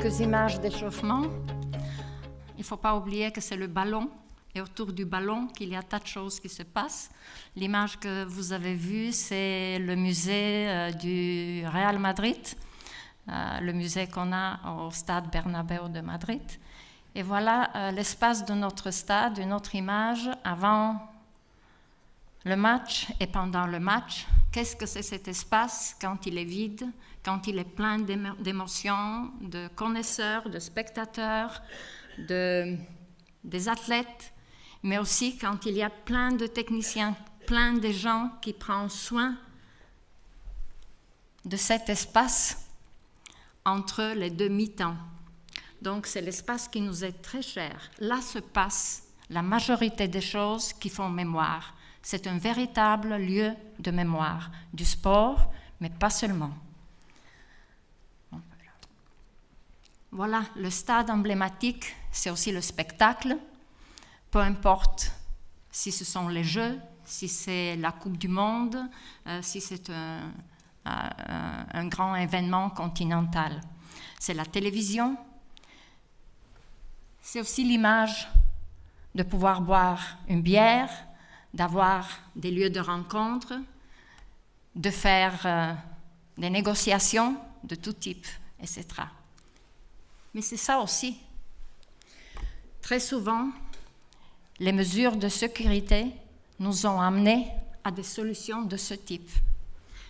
quelques images d'échauffement. Il ne faut pas oublier que c'est le ballon et autour du ballon qu'il y a tas de choses qui se passent. L'image que vous avez vue, c'est le musée du Real Madrid, le musée qu'on a au stade Bernabéu de Madrid. Et voilà l'espace de notre stade, une autre image avant le match et pendant le match. Qu'est-ce que c'est cet espace quand il est vide, quand il est plein d'émotions, de connaisseurs, de spectateurs, des athlètes, mais aussi quand il y a plein de techniciens, plein de gens qui prennent soin de cet espace entre les deux mi-temps. Donc c'est l'espace qui nous est très cher. Là se passe la majorité des choses qui font mémoire. C'est un véritable lieu de mémoire, du sport, mais pas seulement. Voilà, le stade emblématique, c'est aussi le spectacle. Peu importe si ce sont les Jeux, si c'est la Coupe du Monde, si c'est un grand événement continental. C'est la télévision. C'est aussi l'image de pouvoir boire une bière, d'avoir des lieux de rencontre, de faire des négociations de tout type, etc. Mais c'est ça aussi. Très souvent, les mesures de sécurité nous ont amenés à des solutions de ce type.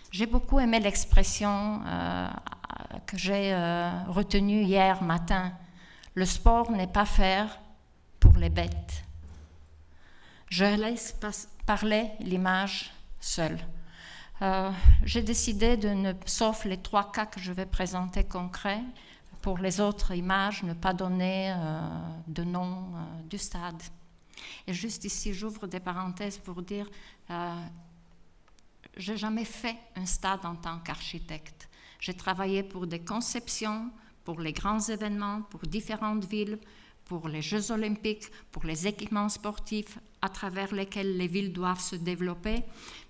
J'ai beaucoup aimé l'expression que j'ai retenue hier matin. Le sport n'est pas fait pour les bêtes. Je laisse parler l'image seule. J'ai décidé sauf les 3 cas que je vais présenter concrets, pour les autres images, ne pas donner de nom du stade. Et juste ici, j'ouvre des parenthèses pour dire, je n'ai jamais fait un stade en tant qu'architecte. J'ai travaillé pour des conceptions, pour les grands événements, pour différentes villes, pour les Jeux olympiques, pour les équipements sportifs à travers lesquels les villes doivent se développer.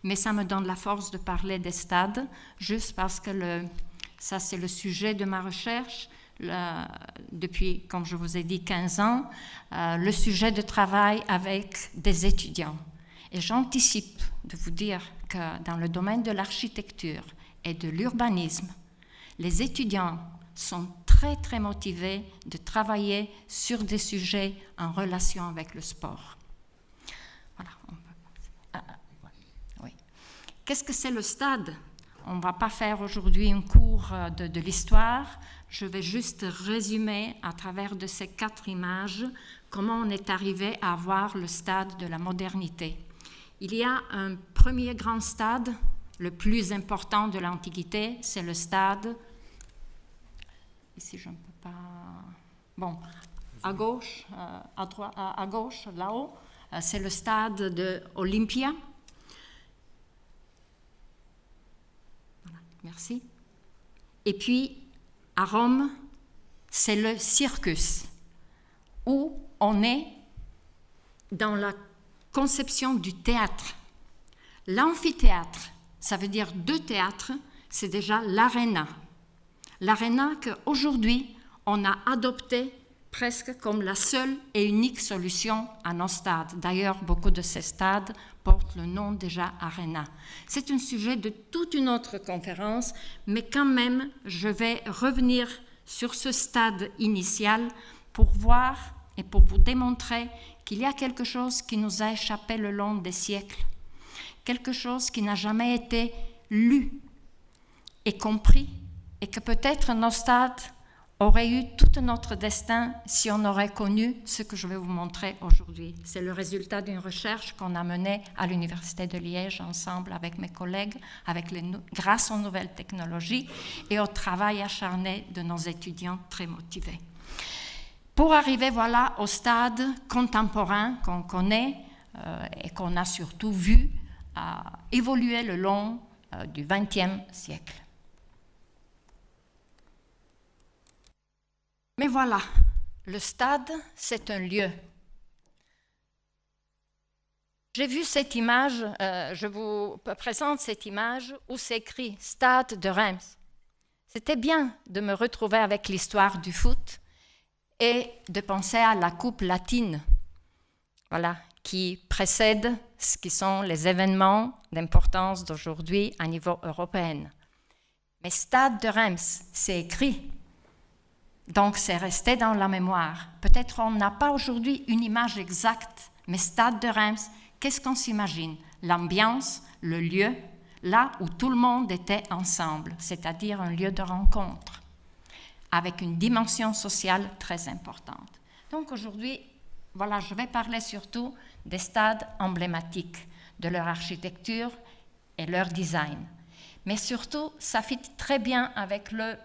Mais ça me donne la force de parler des stades, juste parce que ça c'est le sujet de ma recherche. Depuis, comme je vous ai dit, 15 ans, le sujet de travail avec des étudiants. Et j'anticipe de vous dire que dans le domaine de l'architecture et de l'urbanisme, les étudiants sont très, très motivés de travailler sur des sujets en relation avec le sport. Voilà. Oui. Qu'est-ce que c'est le stade ? On ne va pas faire aujourd'hui un cours de l'histoire. Je vais juste résumer à travers de ces 4 images comment on est arrivé à avoir le stade de la modernité. Il y a un premier grand stade, le plus important de l'Antiquité, c'est le stade. Ici, je ne peux pas. Bon, à gauche, à droite, à gauche, là-haut, c'est le stade de Olympia. Voilà, merci. Et puis, à Rome, c'est le circus, où on est dans la conception du théâtre. L'amphithéâtre, ça veut dire 2 théâtres, c'est déjà l'aréna. L'aréna qu'aujourd'hui, on a adopté presque comme la seule et unique solution à nos stades. D'ailleurs, beaucoup de ces stades portent le nom déjà aréna. C'est un sujet de toute une autre conférence, mais quand même, je vais revenir sur ce stade initial pour voir et pour vous démontrer qu'il y a quelque chose qui nous a échappé le long des siècles, quelque chose qui n'a jamais été lu et compris, et que peut-être nos stades auraient eu tout notre destin si on aurait connu ce que je vais vous montrer aujourd'hui. C'est le résultat d'une recherche qu'on a menée à l'Université de Liège ensemble avec mes collègues, grâce aux nouvelles technologies et au travail acharné de nos étudiants très motivés. Pour arriver voilà, au stade contemporain qu'on connaît et qu'on a surtout vu évoluer le long du XXe siècle. Mais voilà, le stade, c'est un lieu. J'ai vu cette image, je vous présente cette image où c'est écrit « Stade de Reims ». c'était bien de me retrouver avec l'histoire du foot et de penser à la Coupe latine, voilà, qui précède ce qui sont les événements d'importance d'aujourd'hui à niveau européen. Mais Stade de Reims, c'est écrit, donc c'est resté dans la mémoire. Peut-être on n'a pas aujourd'hui une image exacte, mais Stade de Reims, qu'est-ce qu'on s'imagine? L'ambiance, le lieu, là où tout le monde était ensemble, c'est-à-dire un lieu de rencontre, avec une dimension sociale très importante. Donc aujourd'hui, voilà, je vais parler surtout des stades emblématiques, de leur architecture et leur design. Mais surtout, ça fit très bien avec le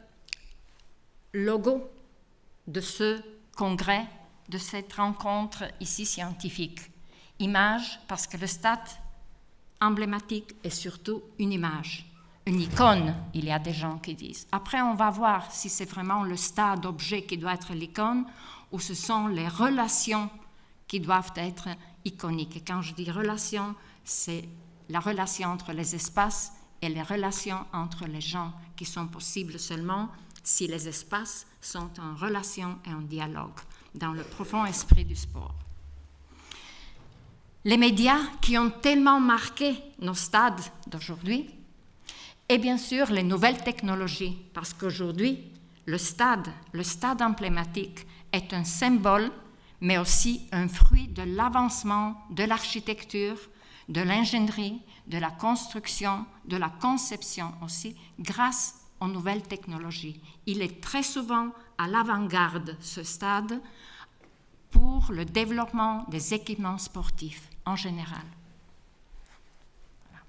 logo de ce congrès, de cette rencontre ici scientifique. Image, parce que le stade emblématique est surtout une image, une icône, il y a des gens qui disent. Après, on va voir si c'est vraiment le stade objet qui doit être l'icône ou ce sont les relations qui doivent être iconiques. Et quand je dis relation, c'est la relation entre les espaces et les relations entre les gens qui sont possibles seulement si les espaces sont en relation et en dialogue, dans le profond esprit du sport. Les médias qui ont tellement marqué nos stades d'aujourd'hui, et bien sûr les nouvelles technologies, parce qu'aujourd'hui, le stade emblématique est un symbole, mais aussi un fruit de l'avancement de l'architecture, de l'ingénierie, de la construction, de la conception aussi, grâce aux nouvelles technologies. Il est très souvent à l'avant-garde, ce stade, pour le développement des équipements sportifs en général. Voilà.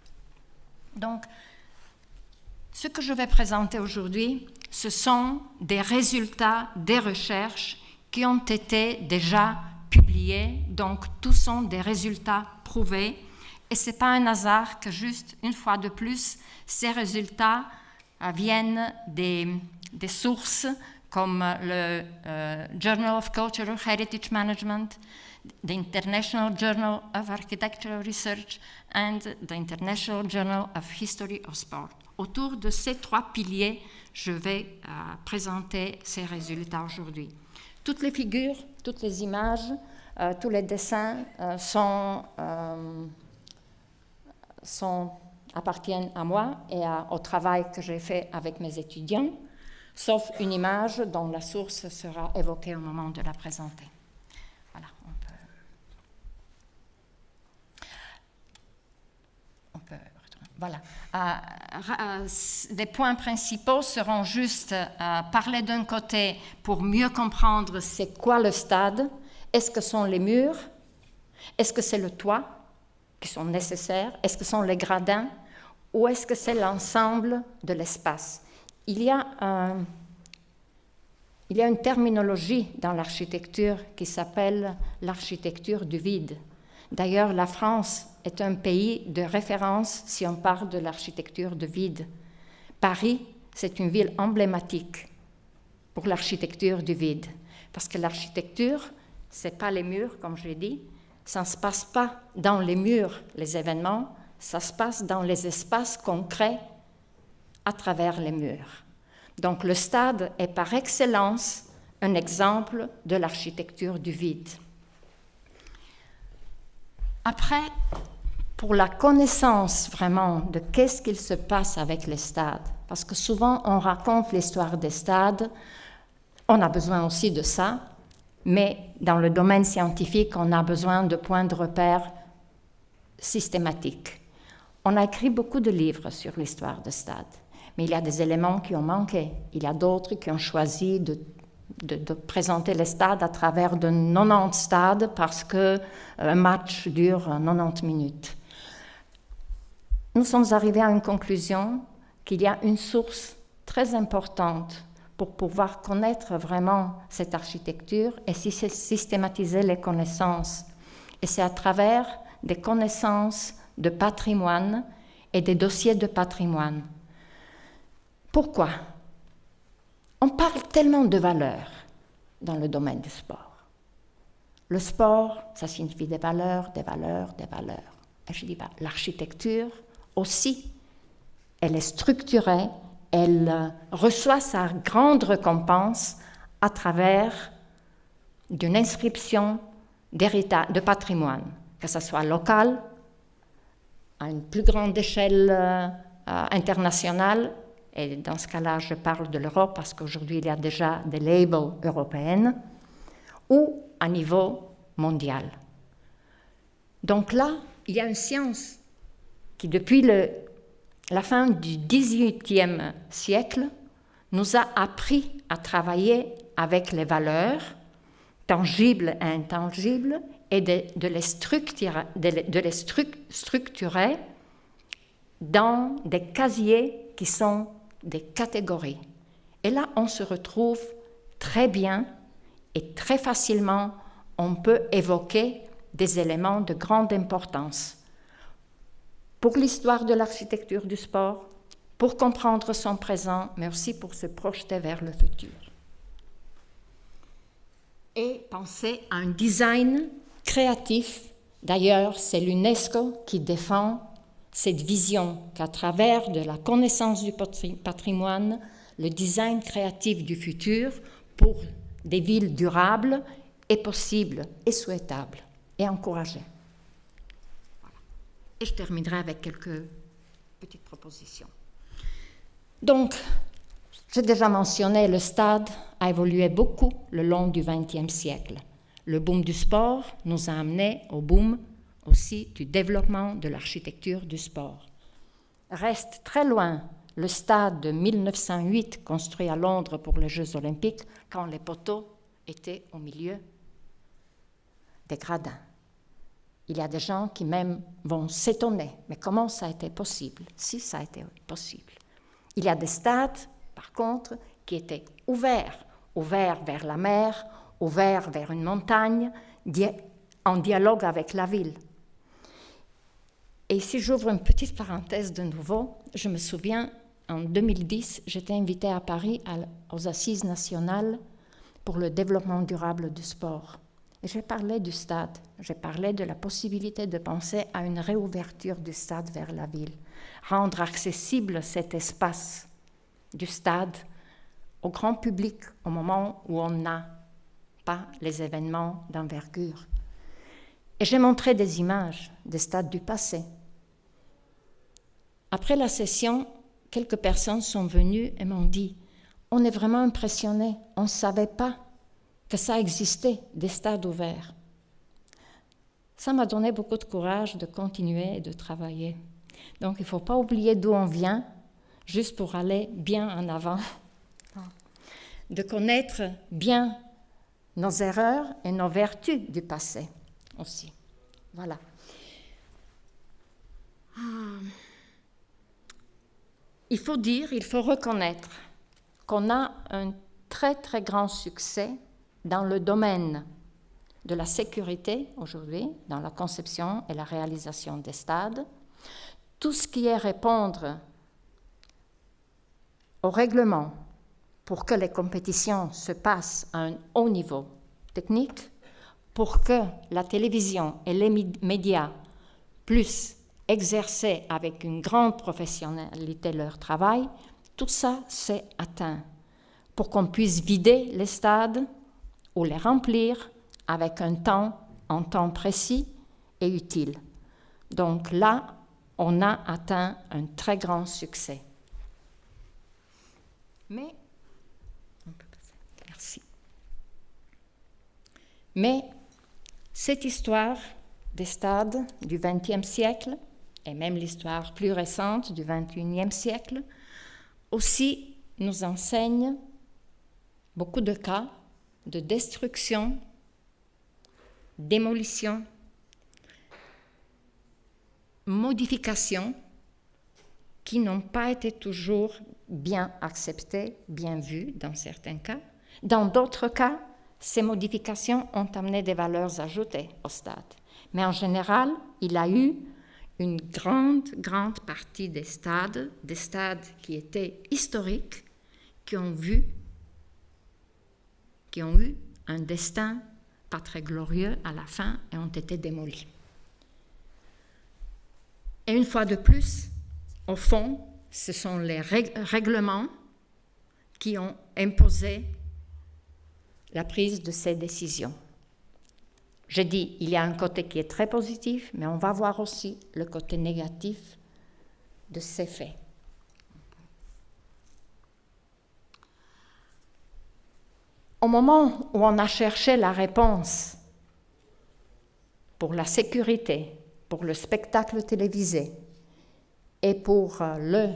Donc, ce que je vais présenter aujourd'hui, ce sont des résultats des recherches qui ont été déjà publiés, donc tous sont des résultats prouvés, et ce n'est pas un hasard que juste une fois de plus, ces résultats viennent des sources comme le Journal of Cultural Heritage Management, the International Journal of Architectural Research and the International Journal of History of Sport. Autour de ces trois piliers, je vais présenter ces résultats aujourd'hui. Toutes les figures, toutes les images, tous les dessins appartiennent à moi et au travail que j'ai fait avec mes étudiants, sauf une image dont la source sera évoquée au moment de la présenter. Voilà, on peut voilà. Les points principaux seront juste parler d'un côté pour mieux comprendre c'est quoi le stade, est-ce que sont les murs, est-ce que c'est le toit qui sont nécessaires, est-ce que sont les gradins ou est-ce que c'est l'ensemble de l'espace. Il y a une terminologie dans l'architecture qui s'appelle l'architecture du vide. D'ailleurs, la France est un pays de référence si on parle de l'architecture de vide. Paris, c'est une ville emblématique pour l'architecture du vide. Parce que l'architecture, ce n'est pas les murs, comme je l'ai dit, ça ne se passe pas dans les murs, les événements, ça se passe dans les espaces concrets à travers les murs. Donc le stade est par excellence un exemple de l'architecture du vide. Après, pour la connaissance vraiment de qu'est-ce qu'il se passe avec les stades, parce que souvent on raconte l'histoire des stades, on a besoin aussi de ça, mais dans le domaine scientifique, on a besoin de points de repère systématiques. On a écrit beaucoup de livres sur l'histoire des stades, mais il y a des éléments qui ont manqué. Il y a d'autres qui ont choisi de présenter les stades à travers de 90 stades parce qu'un match dure 90 minutes. Nous sommes arrivés à une conclusion qu'il y a une source très importante pour pouvoir connaître vraiment cette architecture et systématiser les connaissances. Et c'est à travers des connaissances de patrimoine et des dossiers de patrimoine. Pourquoi ? On parle tellement de valeurs dans le domaine du sport. Le sport, ça signifie des valeurs, des valeurs, des valeurs. Et je dis, l'architecture aussi, elle est structurée elle reçoit sa grande récompense à travers d'une inscription de patrimoine, que ce soit local, à une plus grande échelle internationale, et dans ce cas-là, je parle de l'Europe parce qu'aujourd'hui, il y a déjà des labels européens, ou à niveau mondial. Donc là, il y a une science qui, depuis la fin du XVIIIe siècle, nous a appris à travailler avec les valeurs tangibles et intangibles et de les structurer dans des casiers qui sont des catégories. Et là, on se retrouve très bien et très facilement, on peut évoquer des éléments de grande importance pour l'histoire de l'architecture du sport, pour comprendre son présent, mais aussi pour se projeter vers le futur. Et penser à un design créatif. D'ailleurs, c'est l'UNESCO qui défend cette vision qu'à travers de la connaissance du patrimoine, le design créatif du futur pour des villes durables est possible et souhaitable et encouragé. Voilà. Et je terminerai avec quelques petites propositions. Donc, j'ai déjà mentionné, le stade a évolué beaucoup le long du XXe siècle. Le boom du sport nous a amené au boom aussi du développement de l'architecture du sport. Reste très loin le stade de 1908 construit à Londres pour les Jeux olympiques quand les poteaux étaient au milieu des gradins. Il y a des gens qui même vont s'étonner, mais comment ça a été possible? Si ça a été possible. Il y a des stades, par contre, qui étaient ouverts vers la mer, ouverts vers une montagne, en dialogue avec la ville. Et ici, j'ouvre une petite parenthèse de nouveau. Je me souviens, en 2010, j'étais invitée à Paris aux Assises nationales pour le développement durable du sport. Et j'ai parlé du stade, j'ai parlé de la possibilité de penser à une réouverture du stade vers la ville, rendre accessible cet espace du stade au grand public au moment où on n'a pas les événements d'envergure. Et j'ai montré des images des stades du passé. Après la session, quelques personnes sont venues et m'ont dit « On est vraiment impressionnés, on ne savait pas que ça existait, des stades ouverts. » Ça m'a donné beaucoup de courage de continuer et de travailler. Donc il ne faut pas oublier d'où on vient, juste pour aller bien en avant. De connaître bien nos erreurs et nos vertus du passé aussi. Voilà. Il faut reconnaître qu'on a un très très grand succès dans le domaine de la sécurité aujourd'hui, dans la conception et la réalisation des stades. Tout ce qui est répondre au règlement pour que les compétitions se passent à un haut niveau technique, pour que la télévision et les médias puissent exercer avec une grande professionnalité leur travail, tout ça c'est atteint pour qu'on puisse vider les stades ou les remplir avec un temps précis et utile. Donc là, on a atteint un très grand succès. Mais, merci. Mais cette histoire des stades du XXe siècle, et même l'histoire plus récente du XXIe siècle, aussi nous enseigne beaucoup de cas de destruction, démolition, modification qui n'ont pas été toujours bien acceptées, bien vues dans certains cas. Dans d'autres cas, ces modifications ont amené des valeurs ajoutées au stade. Mais en général, il y a eu une grande partie des stades qui étaient historiques, qui ont eu un destin pas très glorieux à la fin et ont été démolis. Et une fois de plus, au fond, ce sont les règlements qui ont imposé la prise de ces décisions. Je dis, il y a un côté qui est très positif, mais on va voir aussi le côté négatif de ces faits. Au moment où on a cherché la réponse pour la sécurité, pour le spectacle télévisé et pour le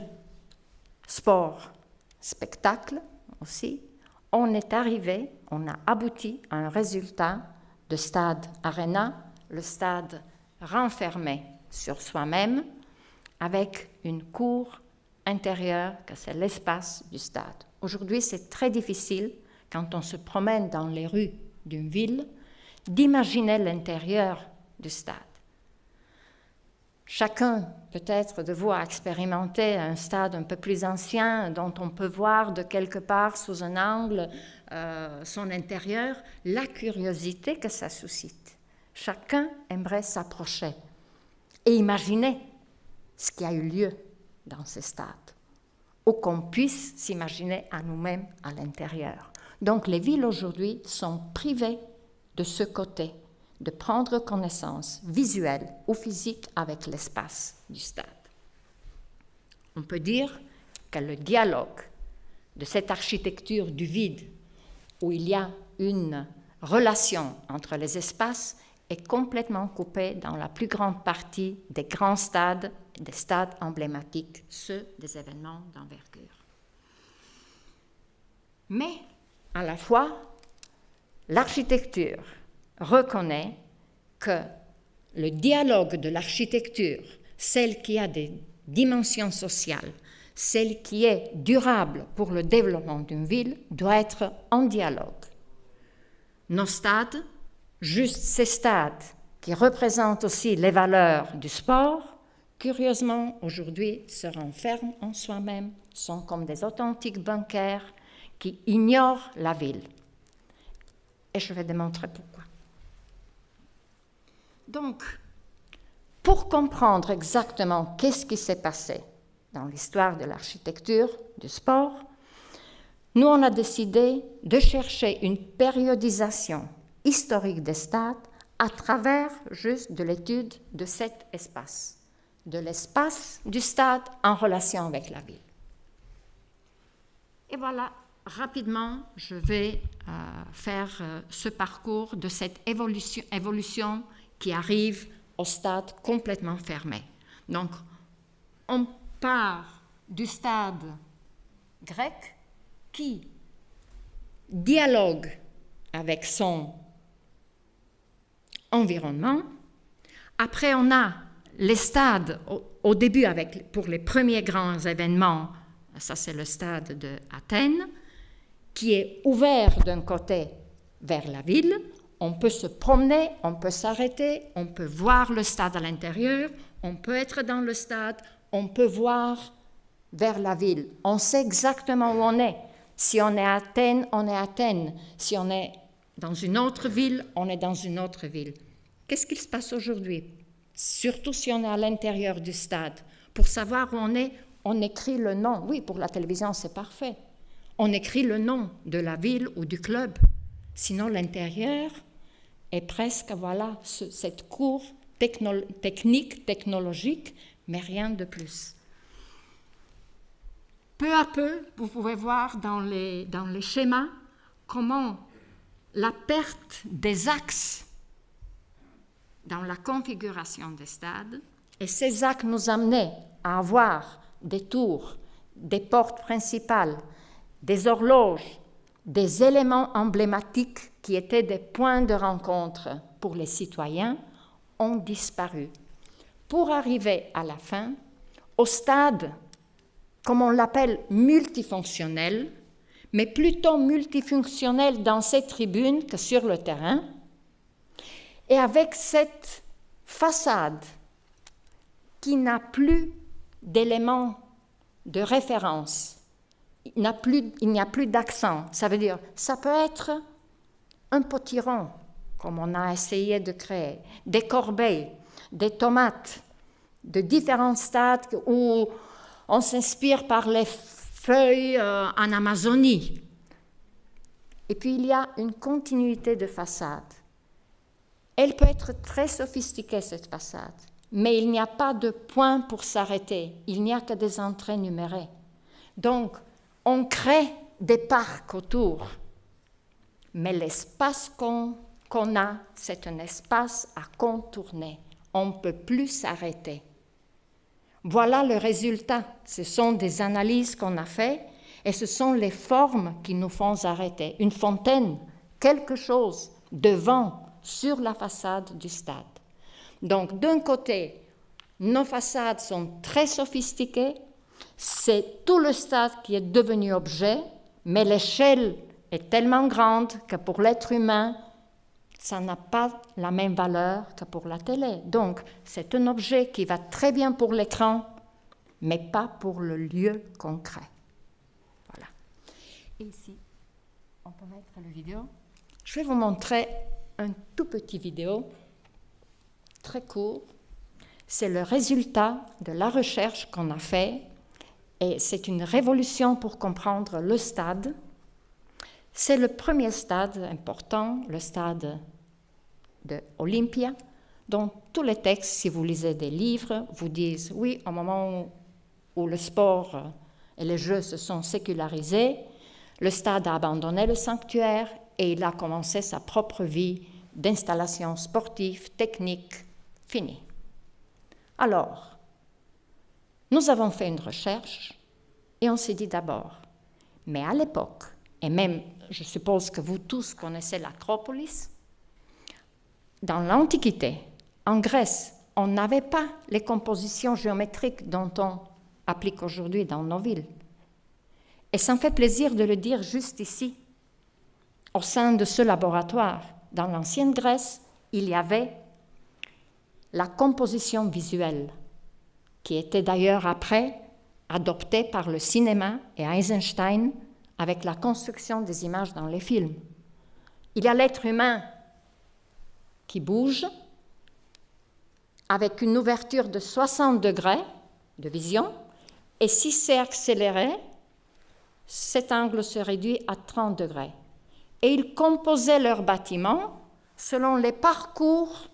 sport-spectacle aussi, on est arrivé, on a abouti à un résultat de stade arena, le stade renfermé sur soi-même, avec une cour intérieure, que c'est l'espace du stade. Aujourd'hui, c'est très difficile, quand on se promène dans les rues d'une ville, d'imaginer l'intérieur du stade. Chacun, peut-être, de vous a expérimenté un stade un peu plus ancien, dont on peut voir de quelque part, sous un angle, son intérieur, la curiosité que ça suscite. Chacun aimerait s'approcher et imaginer ce qui a eu lieu dans ces stades, ou qu'on puisse s'imaginer à nous-mêmes à l'intérieur. Donc les villes aujourd'hui sont privées de ce côté, de prendre connaissance visuelle ou physique avec l'espace du stade. On peut dire que le dialogue de cette architecture du vide, où il y a une relation entre les espaces, est complètement coupé dans la plus grande partie des grands stades, des stades emblématiques, ceux des événements d'envergure. Mais, à la fois, l'architecture reconnaît que le dialogue de l'architecture, celle qui a des dimensions sociales, celle qui est durable pour le développement d'une ville, doit être en dialogue. Nos stades, juste ces stades qui représentent aussi les valeurs du sport, curieusement, aujourd'hui, se renferment en soi-même, sont comme des authentiques bunkers qui ignorent la ville. Et je vais démontrer pourquoi. Donc, pour comprendre exactement qu'est-ce qui s'est passé dans l'histoire de l'architecture, du sport, nous, on a décidé de chercher une périodisation historique des stades à travers juste de l'étude de cet espace, de l'espace du stade en relation avec la ville. Et voilà, rapidement, je vais faire ce parcours de cette évolution qui arrive au stade complètement fermé. Donc, on part du stade grec qui dialogue avec son environnement. Après, on a les stades au début pour les premiers grands événements, ça c'est le stade d'Athènes, qui est ouvert d'un côté vers la ville. On peut se promener, on peut s'arrêter, on peut voir le stade à l'intérieur, on peut être dans le stade, on peut voir vers la ville. On sait exactement où on est. Si on est à Athènes, on est à Athènes. Si on est dans une autre ville, on est dans une autre ville. Qu'est-ce qui se passe aujourd'hui? Surtout si on est à l'intérieur du stade. Pour savoir où on est, on écrit le nom. Oui, pour la télévision, c'est parfait. On écrit le nom de la ville ou du club. Sinon, l'intérieur est presque, voilà, cette cour technologique, mais rien de plus. Peu à peu, vous pouvez voir dans les schémas comment la perte des axes dans la configuration des stades, et ces axes nous amenaient à avoir des tours, des portes principales, des horloges, des éléments emblématiques qui étaient des points de rencontre pour les citoyens, ont disparu. Pour arriver à la fin, au stade, comme on l'appelle, multifonctionnel, mais plutôt multifonctionnel dans ces tribunes que sur le terrain, et avec cette façade qui n'a plus d'éléments de référence, il n'y a plus d'accent. Ça veut dire, ça peut être un potiron, comme on a essayé de créer, des corbeilles, des tomates, de différents stades où On s'inspire par les feuilles en Amazonie. Et puis il y a une continuité de façade. Elle peut être très sophistiquée, cette façade, mais il n'y a pas de point pour s'arrêter. Il n'y a que des entrées numérées. Donc, on crée des parcs autour. Mais l'espace qu'on a, c'est un espace à contourner. On ne peut plus s'arrêter. Voilà le résultat. Ce sont des analyses qu'on a faites et ce sont les formes qui nous font arrêter. Une fontaine, quelque chose devant, sur la façade du stade. Donc, d'un côté, nos façades sont très sophistiquées, c'est tout le stade qui est devenu objet, mais l'échelle est tellement grande que pour l'être humain, ça n'a pas la même valeur que pour la télé. Donc, c'est un objet qui va très bien pour l'écran, mais pas pour le lieu concret. Voilà. Et ici, on peut mettre la vidéo. Je vais vous montrer un tout petit vidéo, très court. C'est le résultat de la recherche qu'on a fait et c'est une révolution pour comprendre le stade. C'est le premier stade important, le stade de Olympia, dont tous les textes, si vous lisez des livres, vous disent oui, au moment où le sport et les jeux se sont sécularisés, le stade a abandonné le sanctuaire et il a commencé sa propre vie d'installation sportive, technique, finie. Alors, nous avons fait une recherche et on s'est dit d'abord, mais à l'époque, et même, je suppose que vous tous connaissez l'Acropolis, dans l'Antiquité, en Grèce, on n'avait pas les compositions géométriques dont on applique aujourd'hui dans nos villes. Et ça me fait plaisir de le dire juste ici, au sein de ce laboratoire. Dans l'ancienne Grèce, il y avait la composition visuelle, qui était d'ailleurs après adoptée par le cinéma et Eisenstein avec la construction des images dans les films. Il y a l'être humain qui bouge avec une ouverture de 60 degrés de vision, et si c'est accéléré, cet angle se réduit à 30 degrés. Et ils composaient leurs bâtiments selon les parcours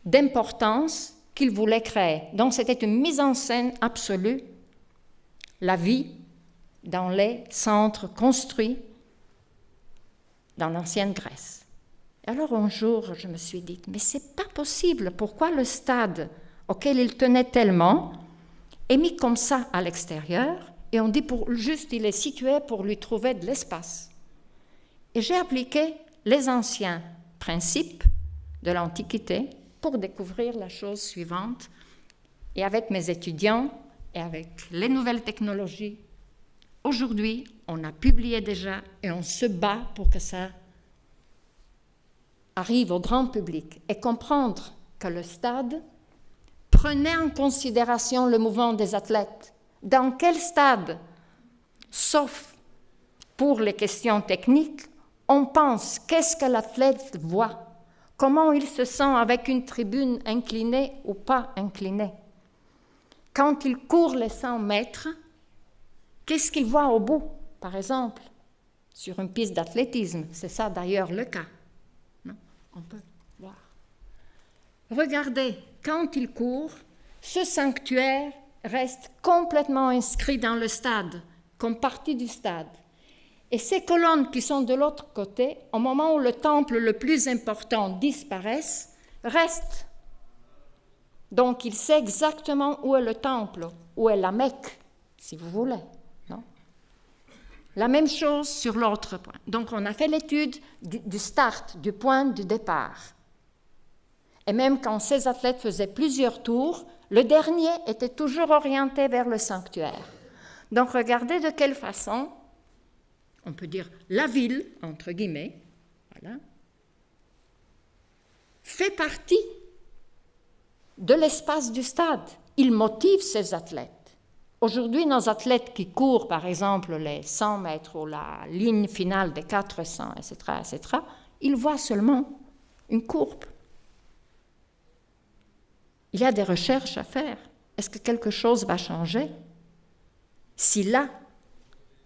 d'importance qu'ils voulaient créer. Donc c'était une mise en scène absolue, la vie dans les centres construits dans l'ancienne Grèce. Et alors un jour, je me suis dit, mais c'est pas possible, pourquoi le stade auquel il tenait tellement est mis comme ça à l'extérieur et on dit juste il est situé pour lui trouver de l'espace. Et j'ai appliqué les anciens principes de l'Antiquité pour découvrir la chose suivante. Et avec mes étudiants et avec les nouvelles technologies, aujourd'hui, on a publié déjà et on se bat pour que ça arrive au grand public et comprendre que le stade prenait en considération le mouvement des athlètes. Dans quel stade, sauf pour les questions techniques, on pense qu'est-ce que l'athlète voit, comment il se sent avec une tribune inclinée ou pas inclinée. Quand il court les 100 mètres, qu'est-ce qu'il voit au bout, par exemple, sur une piste d'athlétisme? C'est ça d'ailleurs le cas. Non? On peut voir. Regardez, quand il court, ce sanctuaire reste complètement inscrit dans le stade, comme partie du stade. Et ces colonnes qui sont de l'autre côté, au moment où le temple le plus important disparaît, restent. Donc il sait exactement où est le temple, où est la Mecque, si vous voulez. Non? La même chose sur l'autre point. Donc on a fait l'étude du start, du point du départ. Et même quand ces athlètes faisaient plusieurs tours, le dernier était toujours orienté vers le sanctuaire. Donc regardez de quelle façon, on peut dire la ville, entre guillemets, voilà, fait partie de l'espace du stade. Il motive ces athlètes. Aujourd'hui, nos athlètes qui courent, par exemple, les 100 mètres ou la ligne finale des 400, etc., ils voient seulement une courbe. Il y a des recherches à faire. est-ce que quelque chose va changer si là,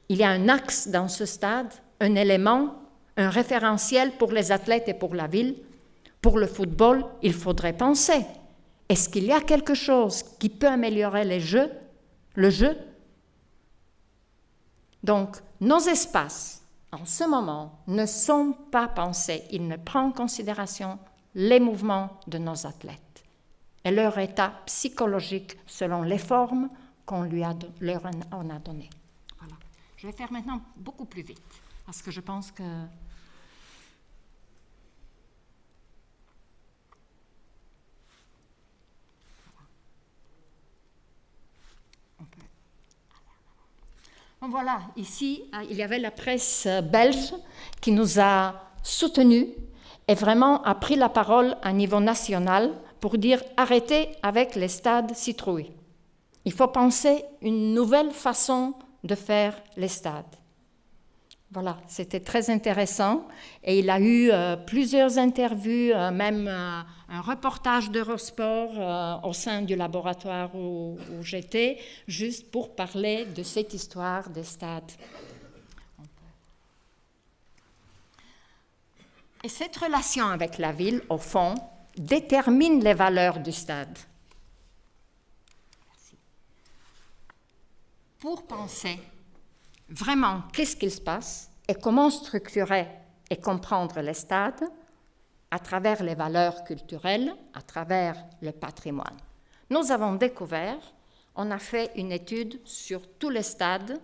il y a un axe dans ce stade, un élément, un référentiel pour les athlètes et pour la ville? Pour le football, il faudrait penser, est-ce qu'il y a quelque chose qui peut améliorer le jeu? Donc, nos espaces, en ce moment, ne sont pas pensés. Ils ne prennent en considération les mouvements de nos athlètes et leur état psychologique selon les formes qu'on leur en a données. Voilà. Je vais faire maintenant beaucoup plus vite, parce que je pense que... Voilà, ici, il y avait la presse belge qui nous a soutenus et vraiment a pris la parole à niveau national pour dire arrêtez avec les stades citrouilles. Il faut penser une nouvelle façon de faire les stades. Voilà, c'était très intéressant et il a eu plusieurs interviews, même un reportage d'Eurosport au sein du laboratoire où j'étais, juste pour parler de cette histoire des stades. Et cette relation avec la ville, au fond, détermine les valeurs du stade. Pour penser vraiment qu'est-ce qu'il se passe et comment structurer et comprendre les stades à travers les valeurs culturelles, à travers le patrimoine. Nous avons découvert, on a fait une étude sur tous les stades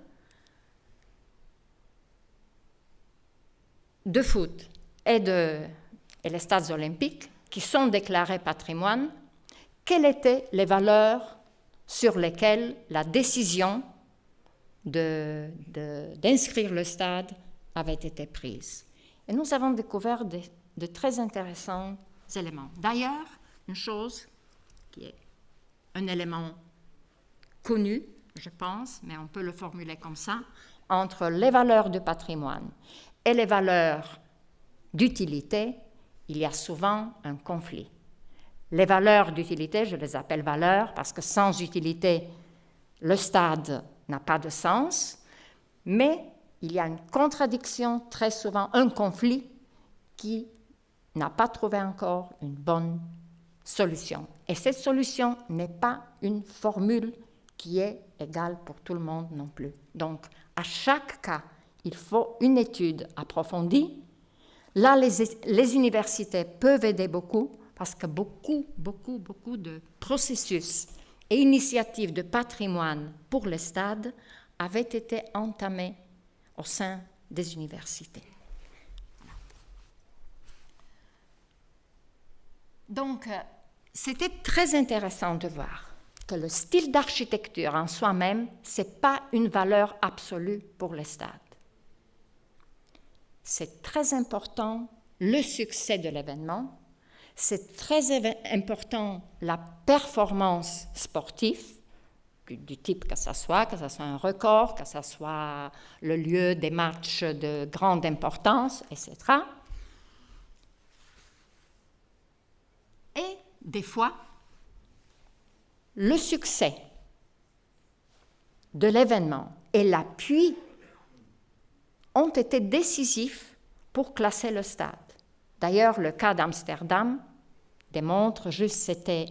de foot et les stades olympiques qui sont déclarés patrimoine, quelles étaient les valeurs sur lesquelles la décision d'inscrire le stade avait été prise. Et nous avons découvert de très intéressants éléments. D'ailleurs, une chose qui est un élément connu, je pense, mais on peut le formuler comme ça, entre les valeurs du patrimoine et les valeurs d'utilité, il y a souvent un conflit. Les valeurs d'utilité, je les appelle valeurs parce que sans utilité, le stade n'a pas de sens, mais il y a une contradiction, très souvent un conflit qui n'a pas trouvé encore une bonne solution. Et cette solution n'est pas une formule qui est égale pour tout le monde non plus. Donc, à chaque cas, il faut une étude approfondie. Là, les universités peuvent aider beaucoup parce que beaucoup de processus et initiatives de patrimoine pour les stades avaient été entamées au sein des universités. Donc, c'était très intéressant de voir que le style d'architecture en soi-même, ce n'est pas une valeur absolue pour les stades. C'est très important le succès de l'événement, c'est très important la performance sportive, du type que ce soit un record, que ce soit le lieu des matchs de grande importance, etc. Et des fois, le succès de l'événement et l'appui ont été décisifs pour classer le stade. D'ailleurs, le cas d'Amsterdam démontre juste que c'était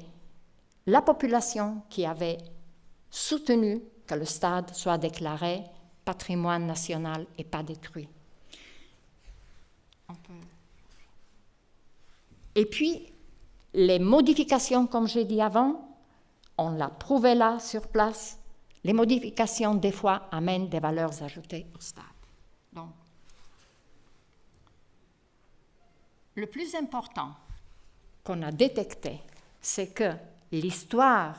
la population qui avait soutenu que le stade soit déclaré patrimoine national et pas détruit. Et puis, les modifications, comme j'ai dit avant, on l'a prouvé là, sur place, les modifications, des fois, amènent des valeurs ajoutées au stade. Donc, le plus important qu'on a détecté, c'est que l'histoire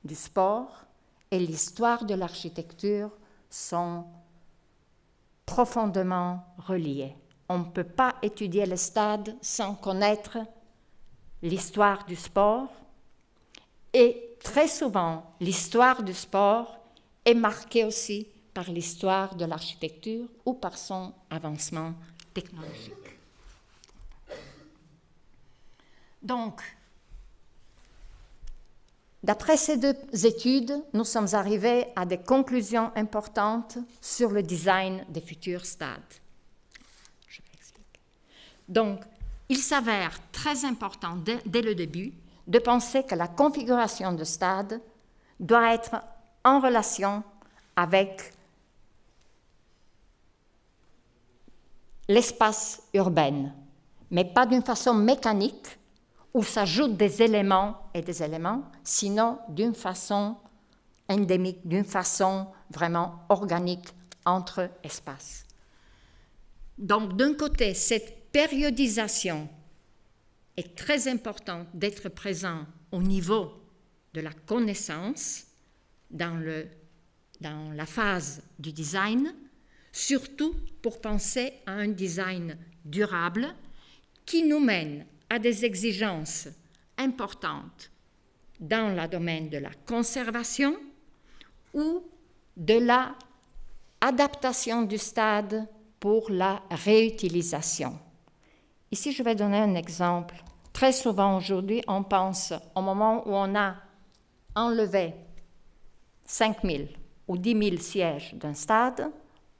du sport et l'histoire de l'architecture sont profondément reliées. On ne peut pas étudier le stade sans connaître l'histoire du sport. Et très souvent, l'histoire du sport est marquée aussi par l'histoire de l'architecture ou par son avancement technologique. Donc, D'après ces deux études, nous sommes arrivés à des conclusions importantes sur le design des futurs stades. Je vais expliquer. Donc, il s'avère très important dès le début de penser que la configuration de stade doit être en relation avec l'espace urbain, mais pas d'une façon mécanique où s'ajoutent des éléments et des éléments, sinon d'une façon endémique, d'une façon vraiment organique entre espaces. Donc, d'un côté, cette périodisation est très importante d'être présent au niveau de la connaissance dans la phase du design, surtout pour penser à un design durable qui nous mène à des exigences importantes dans le domaine de la conservation ou de la adaptation du stade pour la réutilisation. Ici, je vais donner un exemple. Très souvent aujourd'hui, on pense au moment où on a enlevé 5 000 ou 10 000 sièges d'un stade,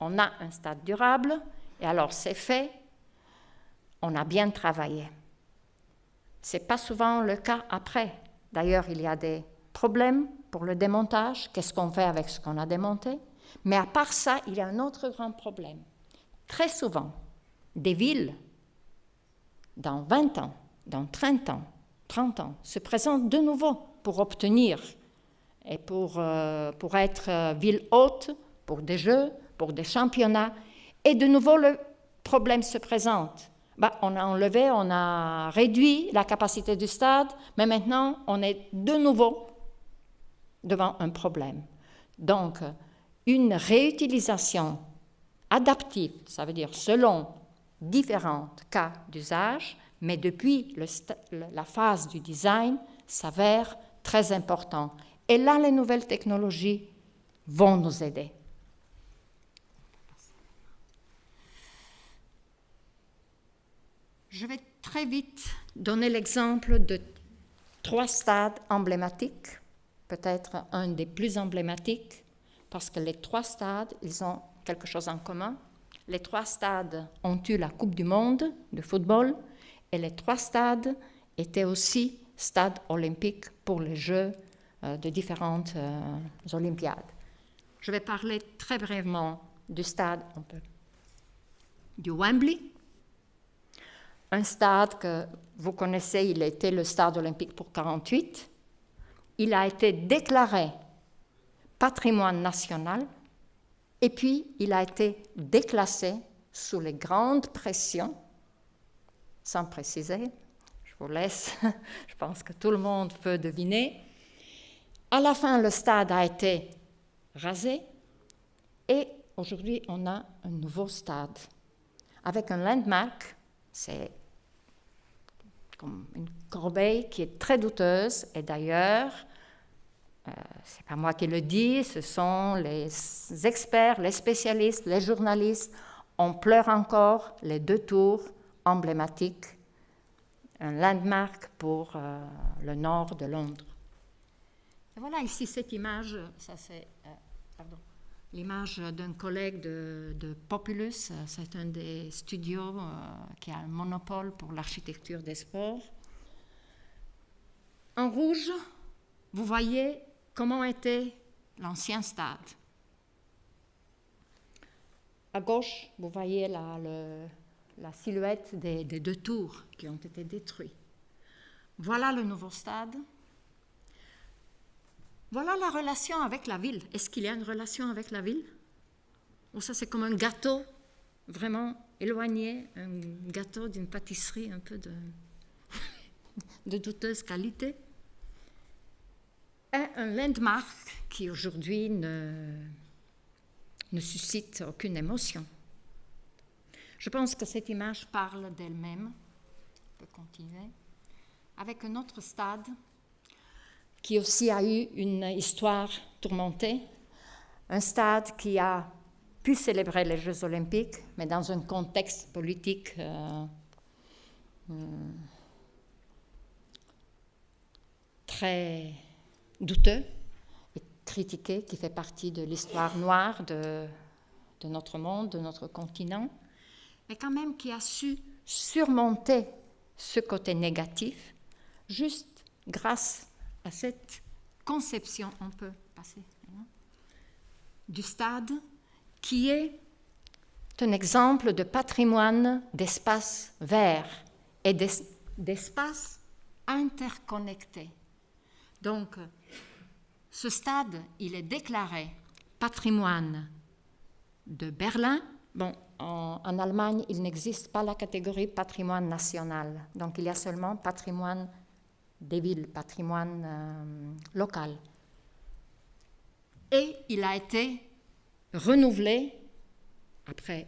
on a un stade durable, et alors c'est fait, on a bien travaillé. Ce n'est pas souvent le cas après. D'ailleurs, il y a des problèmes pour le démontage. Qu'est-ce qu'on fait avec ce qu'on a démonté? Mais à part ça, il y a un autre grand problème. Très souvent, des villes, dans 20 ans, dans 30 ans, se présentent de nouveau pour obtenir et pour être ville hôte, pour des jeux, pour des championnats. Et de nouveau, le problème se présente. On a enlevé, on a réduit la capacité du stade, mais maintenant, on est de nouveau devant un problème. Donc, une réutilisation adaptive, ça veut dire selon différents cas d'usage, mais depuis la phase du design, s'avère très important. Et là, les nouvelles technologies vont nous aider. Je vais très vite donner l'exemple de 3 stades emblématiques, peut-être un des plus emblématiques, parce que les 3 stades, ils ont quelque chose en commun. Les 3 stades ont eu la Coupe du Monde de football et les 3 stades étaient aussi stades olympiques pour les Jeux de différentes Olympiades. Je vais parler très brièvement du stade du Wembley. Un stade que vous connaissez, il a été le stade olympique pour 1948. Il a été déclaré patrimoine national et puis il a été déclassé sous les grandes pressions, sans préciser, je vous laisse, je pense que tout le monde peut deviner. À la fin, le stade a été rasé et aujourd'hui, on a un nouveau stade avec un landmark, c'est comme une corbeille qui est très douteuse et d'ailleurs, c'est pas moi qui le dis, ce sont les experts, les spécialistes, les journalistes, on pleure encore les 2 tours emblématiques, un landmark pour le nord de Londres. Et voilà ici cette image, ça c'est l'image d'un collègue de Populus, c'est un des studios qui a un monopole pour l'architecture des sports. En rouge, vous voyez comment était l'ancien stade. À gauche, vous voyez la silhouette des 2 tours qui ont été détruites. Voilà le nouveau stade. Voilà la relation avec la ville. Est-ce qu'il y a une relation avec la ville? Ou ça, c'est comme un gâteau vraiment éloigné, un gâteau d'une pâtisserie un peu de douteuse qualité? Et un landmark qui aujourd'hui ne suscite aucune émotion. Je pense que cette image parle d'elle-même. On peut continuer. Avec un autre stade qui aussi a eu une histoire tourmentée, un stade qui a pu célébrer les Jeux olympiques, mais dans un contexte politique très douteux et critiqué, qui fait partie de l'histoire noire de notre monde, de notre continent, mais quand même qui a su surmonter ce côté négatif, juste grâce à cette conception, on peut passer, du stade, qui est un exemple de patrimoine d'espaces verts et d'espaces interconnectés. Donc, ce stade, il est déclaré patrimoine de Berlin. Bon, en Allemagne, il n'existe pas la catégorie patrimoine national. Donc, il y a seulement patrimoine des villes, patrimoine local. Et il a été renouvelé, après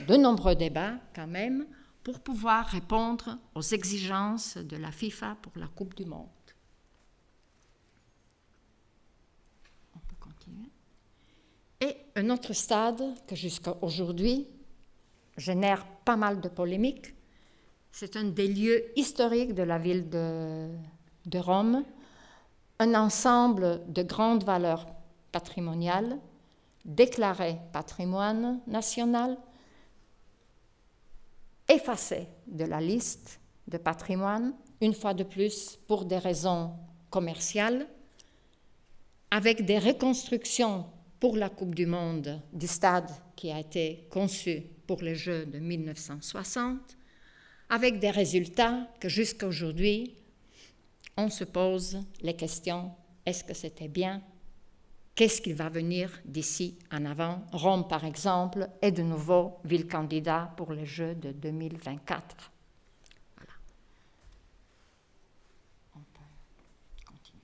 de nombreux débats quand même, pour pouvoir répondre aux exigences de la FIFA pour la Coupe du Monde. On peut continuer. Et un autre stade que jusqu'à aujourd'hui génère pas mal de polémiques, c'est un des lieux historiques de la ville de Rome, un ensemble de grandes valeurs patrimoniales, déclaré patrimoine national, effacé de la liste de patrimoine, une fois de plus pour des raisons commerciales, avec des reconstructions pour la Coupe du Monde du stade qui a été conçu pour les Jeux de 1960, avec des résultats que jusqu'à aujourd'hui, on se pose les questions, est-ce que c'était bien? Qu'est-ce qui va venir d'ici en avant? Rome, par exemple, est de nouveau ville candidat pour les Jeux de 2024. Voilà. On peut continuer.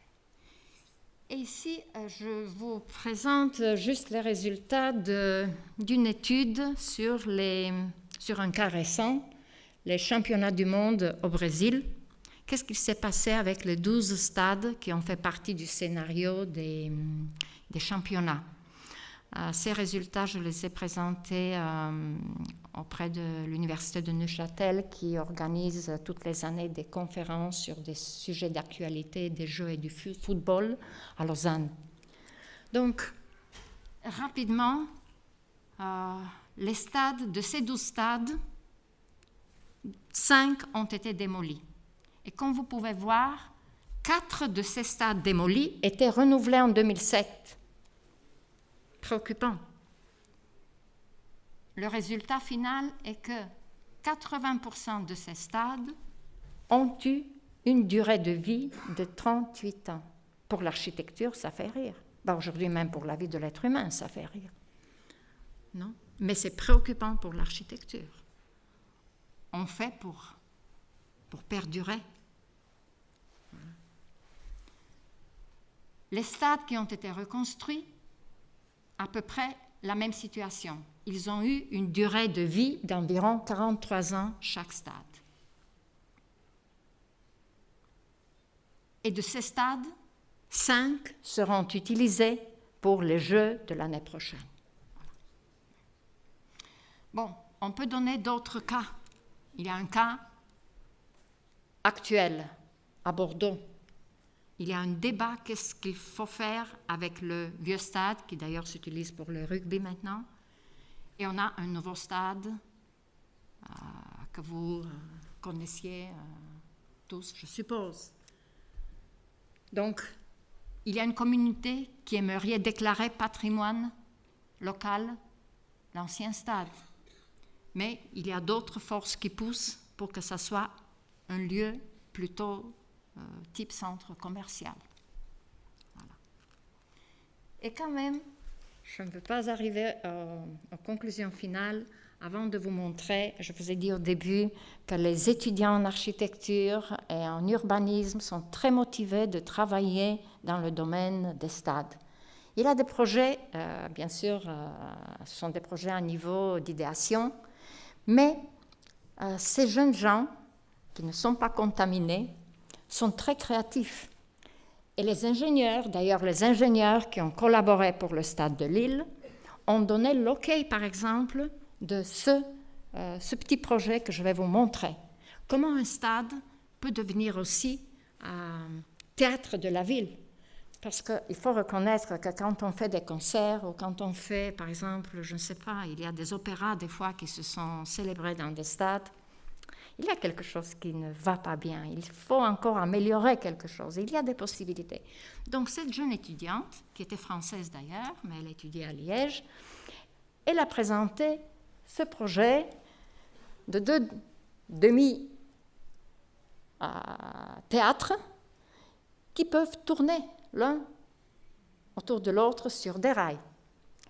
Et ici, je vous présente juste les résultats d'une étude sur un cas récent, les championnats du monde au Brésil. Qu'est-ce qui s'est passé avec les 12 stades qui ont fait partie du scénario des championnats? Ces résultats, je les ai présentés auprès de l'Université de Neuchâtel qui organise toutes les années des conférences sur des sujets d'actualité des Jeux et du football à Lausanne. Donc, rapidement, les stades, de ces 12 stades, 5 ont été démolis. Et comme vous pouvez voir, 4 de ces stades démolis étaient renouvelés en 2007. Préoccupant. Le résultat final est que 80% de ces stades ont eu une durée de vie de 38 ans. Pour l'architecture, ça fait rire. Aujourd'hui, même pour la vie de l'être humain, ça fait rire. Non? Mais c'est préoccupant pour l'architecture. On fait pour perdurer. Les stades qui ont été reconstruits, à peu près la même situation. Ils ont eu une durée de vie d'environ 43 ans chaque stade. Et de ces stades, 5 seront utilisés pour les Jeux de l'année prochaine. Bon, on peut donner d'autres cas. Il y a un cas actuel à Bordeaux. Il y a un débat, qu'est-ce qu'il faut faire avec le vieux stade, qui d'ailleurs s'utilise pour le rugby maintenant. Et on a un nouveau stade que vous connaissiez tous, je suppose. Donc, il y a une communauté qui aimerait déclarer patrimoine local l'ancien stade. Mais il y a d'autres forces qui poussent pour que ça soit un lieu plutôt type centre commercial. Voilà. Et quand même, je ne veux pas arriver aux conclusions finales avant de vous montrer, je vous ai dit au début, que les étudiants en architecture et en urbanisme sont très motivés de travailler dans le domaine des stades. Il y a des projets, bien sûr, ce sont des projets à niveau d'idéation, mais ces jeunes gens qui ne sont pas contaminés sont très créatifs. Et les ingénieurs, d'ailleurs les ingénieurs qui ont collaboré pour le stade de Lille, ont donné l'OK, par exemple, de ce petit projet que je vais vous montrer. Comment un stade peut devenir aussi théâtre de la ville. parce qu'il faut reconnaître que quand on fait des concerts ou quand on fait, par exemple, je ne sais pas, il y a des opéras des fois qui se sont célébrés dans des stades, il y a quelque chose qui ne va pas bien, il faut encore améliorer quelque chose, il y a des possibilités. Donc cette jeune étudiante, qui était française d'ailleurs, mais elle étudiait à Liège, elle a présenté ce projet de 2 demi-théâtres qui peuvent tourner l'un autour de l'autre sur des rails.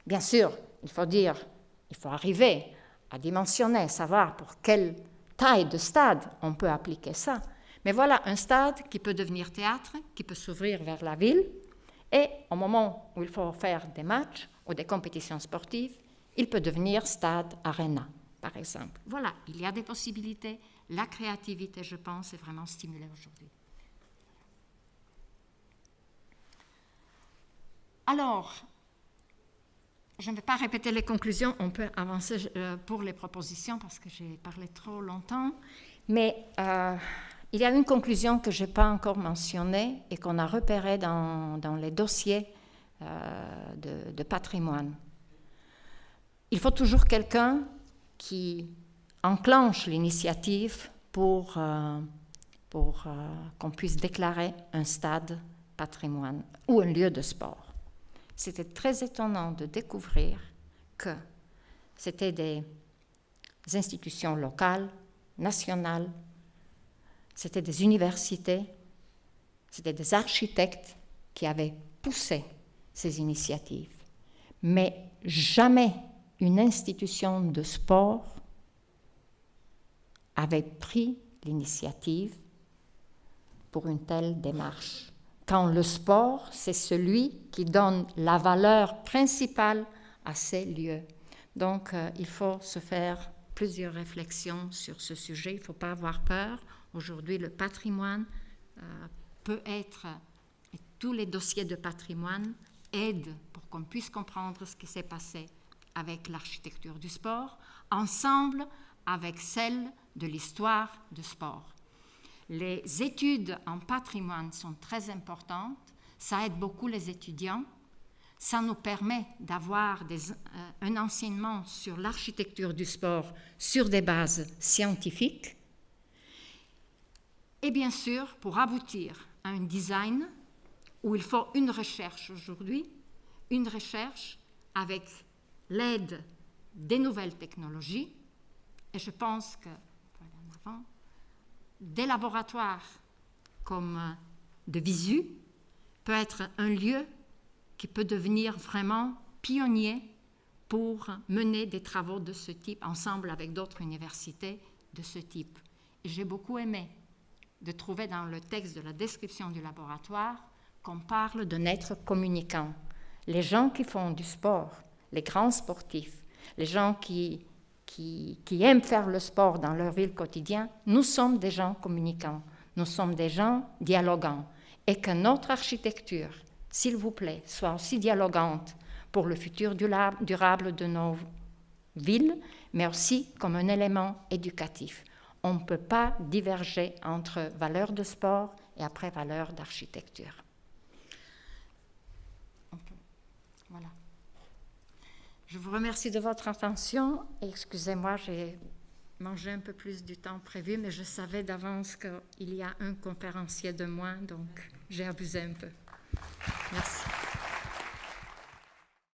Bien sûr, il faut arriver à dimensionner, savoir pour quelle taille de stade on peut appliquer ça. Mais voilà un stade qui peut devenir théâtre, qui peut s'ouvrir vers la ville, et au moment où il faut faire des matchs ou des compétitions sportives, il peut devenir stade arena, par exemple. Voilà, il y a des possibilités. La créativité, je pense, est vraiment stimulée aujourd'hui. Alors, je ne vais pas répéter les conclusions, on peut avancer pour les propositions parce que j'ai parlé trop longtemps, mais il y a une conclusion que je n'ai pas encore mentionnée et qu'on a repérée dans les dossiers de patrimoine. Il faut toujours quelqu'un qui enclenche l'initiative pour qu'on puisse déclarer un stade patrimoine ou un lieu de sport. C'était très étonnant de découvrir que c'était des institutions locales, nationales, c'était des universités, c'était des architectes qui avaient poussé ces initiatives. Mais jamais une institution de sport avait pris l'initiative pour une telle démarche. Quand le sport, c'est celui qui donne la valeur principale à ces lieux. Donc, il faut se faire plusieurs réflexions sur ce sujet. Il ne faut pas avoir peur. Aujourd'hui, le patrimoine peut être, et tous les dossiers de patrimoine aident pour qu'on puisse comprendre ce qui s'est passé avec l'architecture du sport, ensemble avec celle de l'histoire du sport. Les études en patrimoine sont très importantes, ça aide beaucoup les étudiants, ça nous permet d'avoir un enseignement sur l'architecture du sport sur des bases scientifiques. Et bien sûr, pour aboutir à un design où il faut une recherche aujourd'hui, une recherche avec l'aide des nouvelles technologies, et je pense que, voilà, en avant, des laboratoires comme de Visu peut être un lieu qui peut devenir vraiment pionnier pour mener des travaux de ce type ensemble avec d'autres universités de ce type. Et j'ai beaucoup aimé de trouver dans le texte de la description du laboratoire qu'on parle d'un être communicant. Les gens qui font du sport, les grands sportifs, les gens qui aiment faire le sport dans leur vie quotidienne, nous sommes des gens communicants, nous sommes des gens dialogants. Et que notre architecture, s'il vous plaît, soit aussi dialogante pour le futur durable de nos villes, mais aussi comme un élément éducatif. On ne peut pas diverger entre valeurs de sport et après valeurs d'architecture. Voilà. Je vous remercie de votre attention. Excusez-moi, j'ai mangé un peu plus du temps prévu, mais je savais d'avance qu'il y a un conférencier de moins, donc j'ai abusé un peu. Merci.